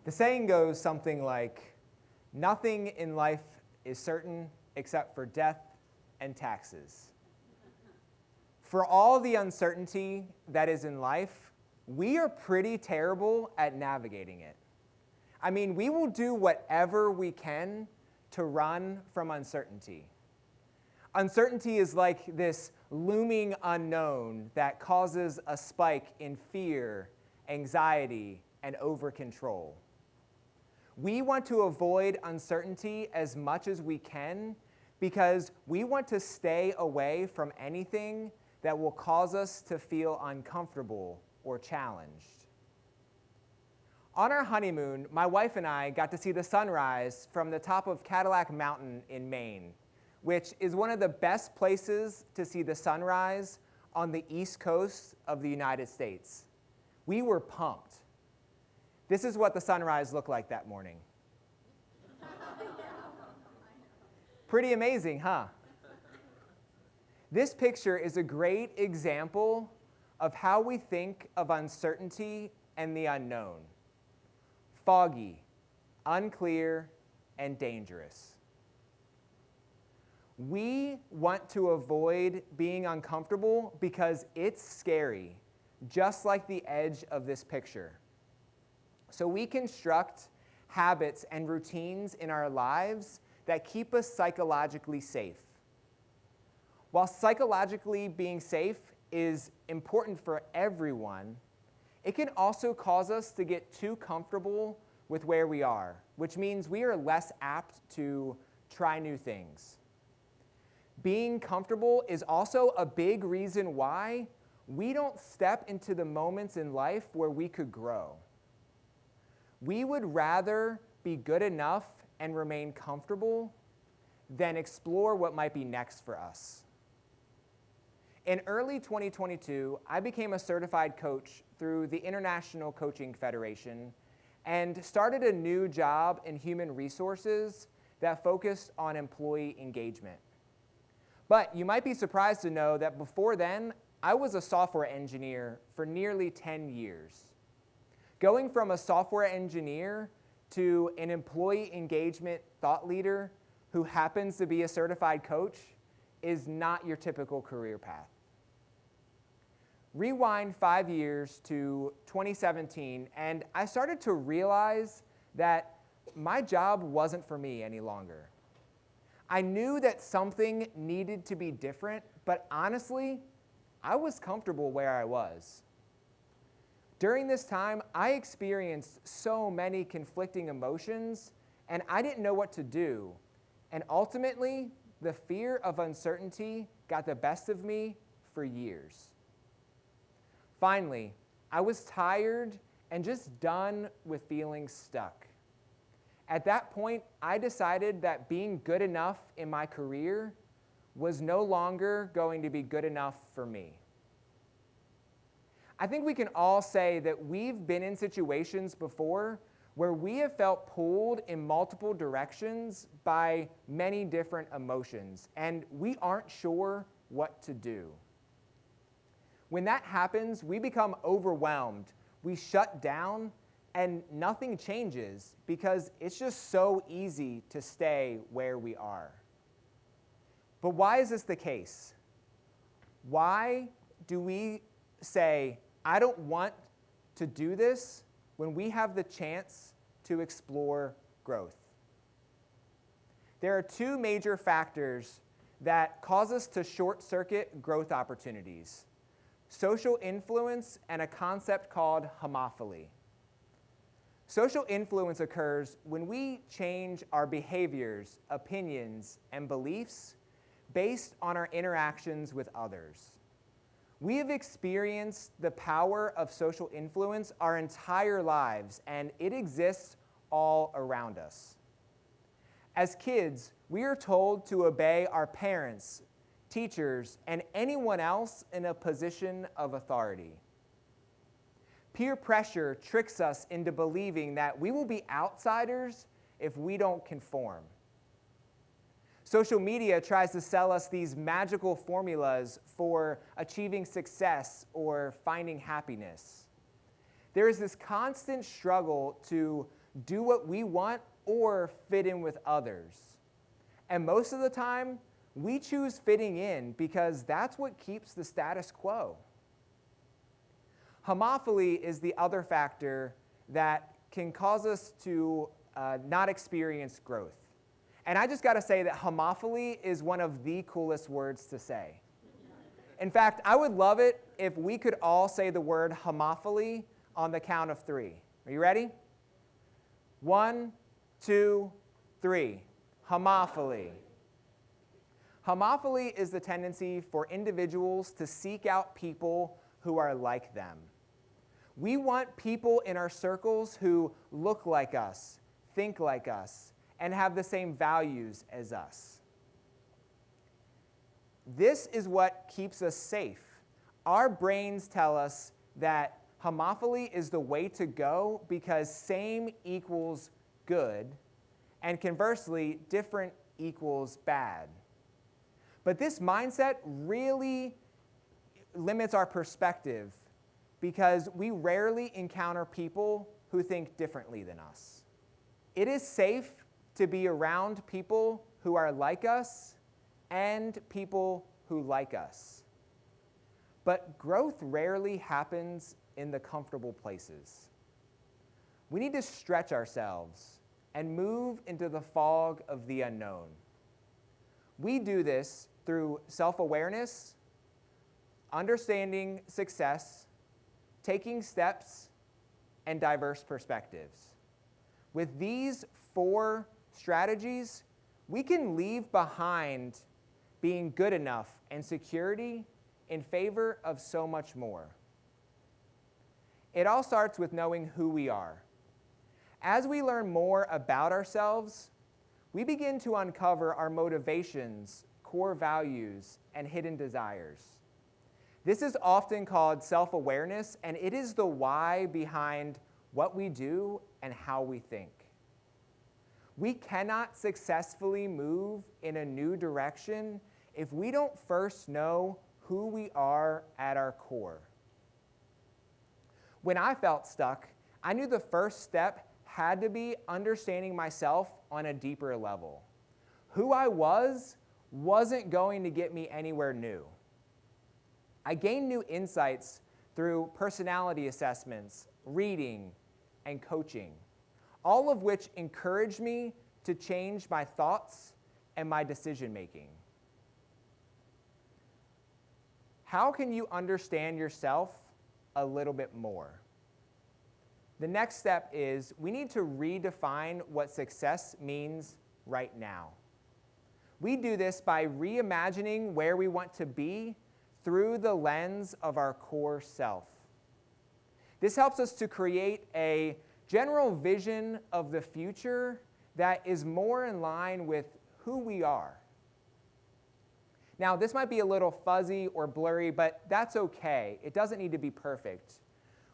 The saying goes something like, nothing in life is certain except for death and taxes. For all the uncertainty that is in life, we are pretty terrible at navigating it. I mean, we will do whatever we can to run from uncertainty. Uncertainty is like this looming unknown that causes a spike in fear, anxiety, and over-control. We want to avoid uncertainty as much as we can because we want to stay away from anything that will cause us to feel uncomfortable or challenged. On our honeymoon, my wife and I got to see the sunrise from the top of Cadillac Mountain in Maine, which is one of the best places to see the sunrise on the East Coast of the United States. We were pumped. This is what the sunrise looked like that morning. Pretty amazing, huh? This picture is a great example of how we think of uncertainty and the unknown. Foggy, unclear, and dangerous. We want to avoid being uncomfortable because it's scary, just like the edge of this picture. So we construct habits and routines in our lives that keep us psychologically safe. While psychologically being safe is important for everyone, it can also cause us to get too comfortable with where we are, which means we are less apt to try new things. Being comfortable is also a big reason why we don't step into the moments in life where we could grow. We would rather be good enough and remain comfortable than explore what might be next for us. In early 2022, I became a certified coach through the International Coaching Federation and started a new job in human resources that focused on employee engagement. But you might be surprised to know that before then, I was a software engineer for nearly 10 years. Going from a software engineer to an employee engagement thought leader who happens to be a certified coach is not your typical career path. Rewind 5 years to 2017, and I started to realize that my job wasn't for me any longer. I knew that something needed to be different, but honestly, I was comfortable where I was. During this time, I experienced so many conflicting emotions, and I didn't know what to do. And ultimately, the fear of uncertainty got the best of me for years. Finally, I was tired and just done with feeling stuck. At that point, I decided that being good enough in my career was no longer going to be good enough for me. I think we can all say that we've been in situations before where we have felt pulled in multiple directions by many different emotions, and we aren't sure what to do. When that happens, we become overwhelmed, we shut down, and nothing changes because it's just so easy to stay where we are. But why is this the case? Why do we say, I don't want to do this when we have the chance to explore growth? There are two major factors that cause us to short-circuit growth opportunities: social influence and a concept called homophily. Social influence occurs when we change our behaviors, opinions, and beliefs based on our interactions with others. We have experienced the power of social influence our entire lives, and it exists all around us. As kids, we are told to obey our parents, teachers, and anyone else in a position of authority. Peer pressure tricks us into believing that we will be outsiders if we don't conform. Social media tries to sell us these magical formulas for achieving success or finding happiness. There is this constant struggle to do what we want, or fit in with others. And most of the time, we choose fitting in because that's what keeps the status quo. Homophily is the other factor that can cause us to not experience growth. And I just got to say that homophily is one of the coolest words to say. In fact, I would love it if we could all say the word homophily on the count of 3. Are you ready? 1, 2, 3. Homophily. Homophily is the tendency for individuals to seek out people who are like them. We want people in our circles who look like us, think like us, and have the same values as us. This is what keeps us safe. Our brains tell us that homophily is the way to go because same equals good, and conversely, different equals bad. But this mindset really limits our perspective because we rarely encounter people who think differently than us. It is safe to be around people who are like us and people who like us. But growth rarely happens in the comfortable places. We need to stretch ourselves and move into the fog of the unknown. We do this through self-awareness, understanding success, taking steps, and diverse perspectives. With these 4 strategies, we can leave behind being good enough and security in favor of so much more. It all starts with knowing who we are. As we learn more about ourselves, we begin to uncover our motivations, core values, and hidden desires. This is often called self-awareness, and it is the why behind what we do and how we think. We cannot successfully move in a new direction if we don't first know who we are at our core. When I felt stuck, I knew the first step had to be understanding myself on a deeper level. Who I wasn't going to get me anywhere new. I gained new insights through personality assessments, reading, and coaching, all of which encouraged me to change my thoughts and my decision making. How can you understand yourself a little bit more? The next step is we need to redefine what success means right now. We do this by reimagining where we want to be through the lens of our core self. This helps us to create a general vision of the future that is more in line with who we are. Now, this might be a little fuzzy or blurry, but that's okay. It doesn't need to be perfect.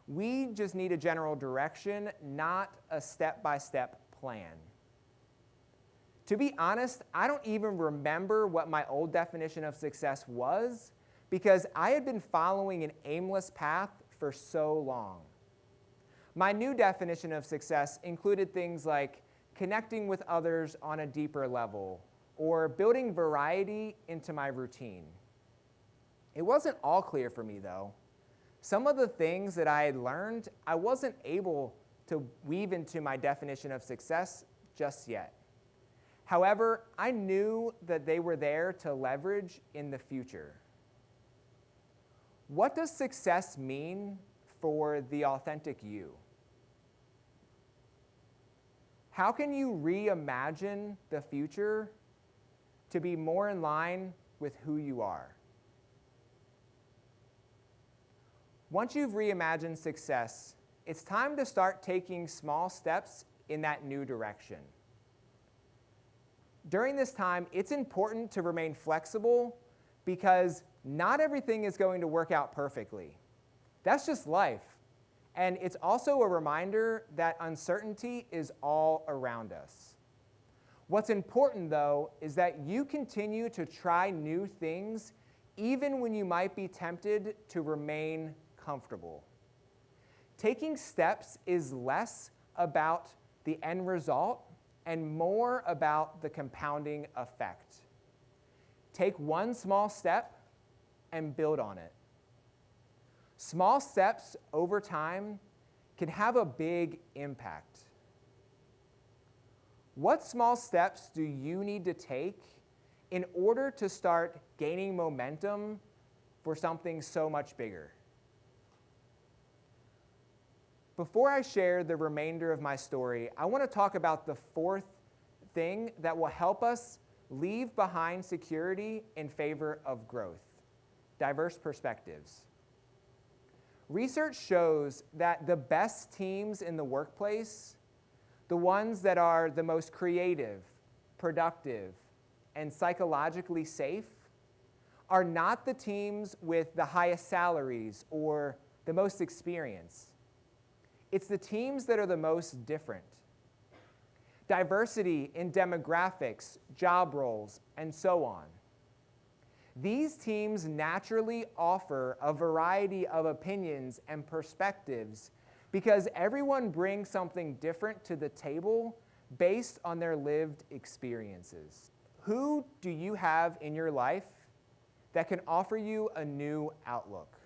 We just need a general direction, not a step-by-step plan. To be honest, I don't even remember what my old definition of success was because I had been following an aimless path for so long. My new definition of success included things like connecting with others on a deeper level or building variety into my routine. It wasn't all clear for me, though. Some of the things that I had learned, I wasn't able to weave into my definition of success just yet. However, I knew that they were there to leverage in the future. What does success mean for the authentic you? How can you reimagine the future to be more in line with who you are? Once you've reimagined success, it's time to start taking small steps in that new direction. During this time, it's important to remain flexible because not everything is going to work out perfectly. That's just life. And it's also a reminder that uncertainty is all around us. What's important, though, is that you continue to try new things even when you might be tempted to remain comfortable. Taking steps is less about the end result and more about the compounding effect. Take one small step and build on it. Small steps over time can have a big impact. What small steps do you need to take in order to start gaining momentum for something so much bigger? Before I share the remainder of my story, I want to talk about the fourth thing that will help us leave behind security in favor of growth: diverse perspectives. Research shows that the best teams in the workplace, the ones that are the most creative, productive, and psychologically safe, are not the teams with the highest salaries or the most experience. It's the teams that are the most different. Diversity in demographics, job roles, and so on. These teams naturally offer a variety of opinions and perspectives because everyone brings something different to the table based on their lived experiences. Who do you have in your life that can offer you a new outlook?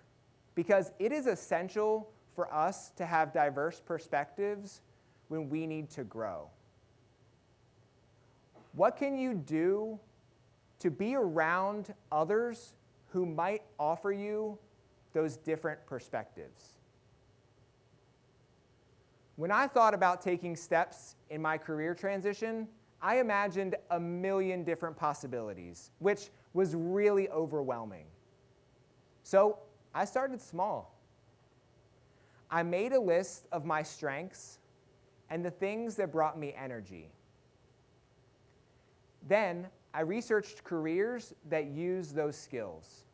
Because it is essential for us to have diverse perspectives when we need to grow. What can you do to be around others who might offer you those different perspectives? When I thought about taking steps in my career transition, I imagined a million different possibilities, which was really overwhelming. So I started small. I made a list of my strengths and the things that brought me energy. Then I researched careers that use those skills.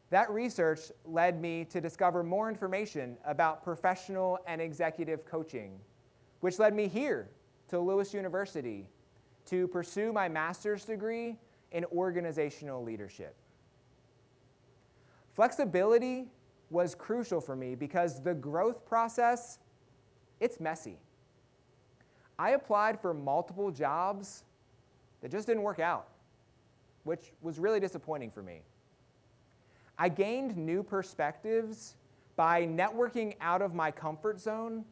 That research led me to discover more information about professional and executive coaching, which led me here to Lewis University to pursue my master's degree in organizational leadership. Flexibility was crucial for me because the growth process, it's messy. I applied for multiple jobs that just didn't work out, which was really disappointing for me. I gained new perspectives by networking out of my comfort zone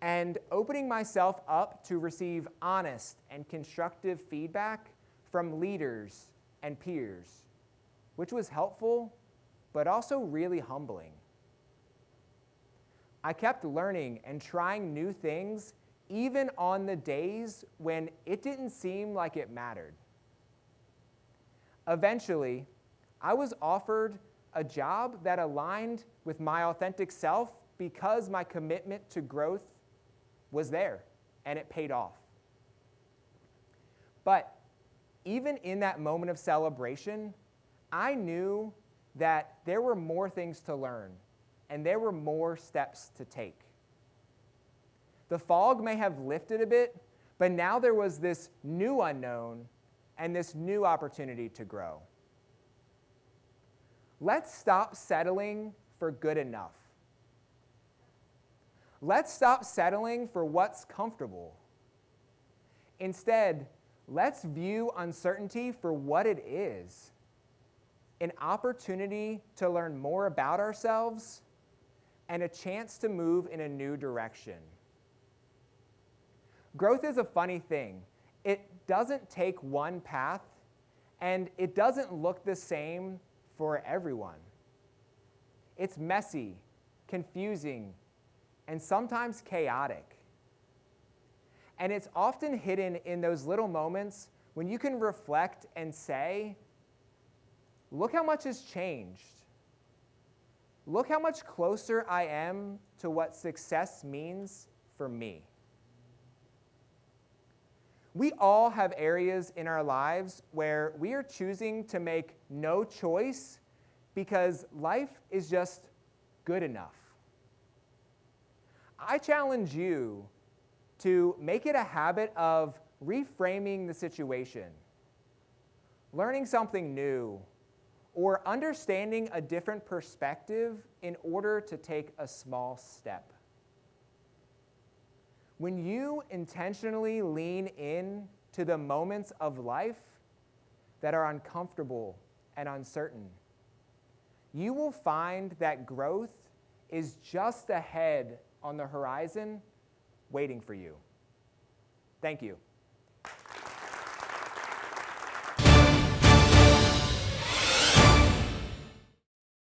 and opening myself up to receive honest and constructive feedback from leaders and peers, which was helpful, but also really humbling. I kept learning and trying new things even on the days when it didn't seem like it mattered. Eventually, I was offered a job that aligned with my authentic self because my commitment to growth was there and it paid off. But even in that moment of celebration, I knew that there were more things to learn and there were more steps to take. The fog may have lifted a bit, but now there was this new unknown and this new opportunity to grow. Let's stop settling for good enough. Let's stop settling for what's comfortable. Instead, let's view uncertainty for what it is: an opportunity to learn more about ourselves and a chance to move in a new direction. Growth is a funny thing. It doesn't take one path, and it doesn't look the same for everyone. It's messy, confusing, and sometimes chaotic. And it's often hidden in those little moments when you can reflect and say, look how much has changed. Look how much closer I am to what success means for me. We all have areas in our lives where we are choosing to make no choice because life is just good enough. I challenge you to make it a habit of reframing the situation, learning something new, or understanding a different perspective in order to take a small step. When you intentionally lean in to the moments of life that are uncomfortable and uncertain, you will find that growth is just ahead on the horizon waiting for you. Thank you.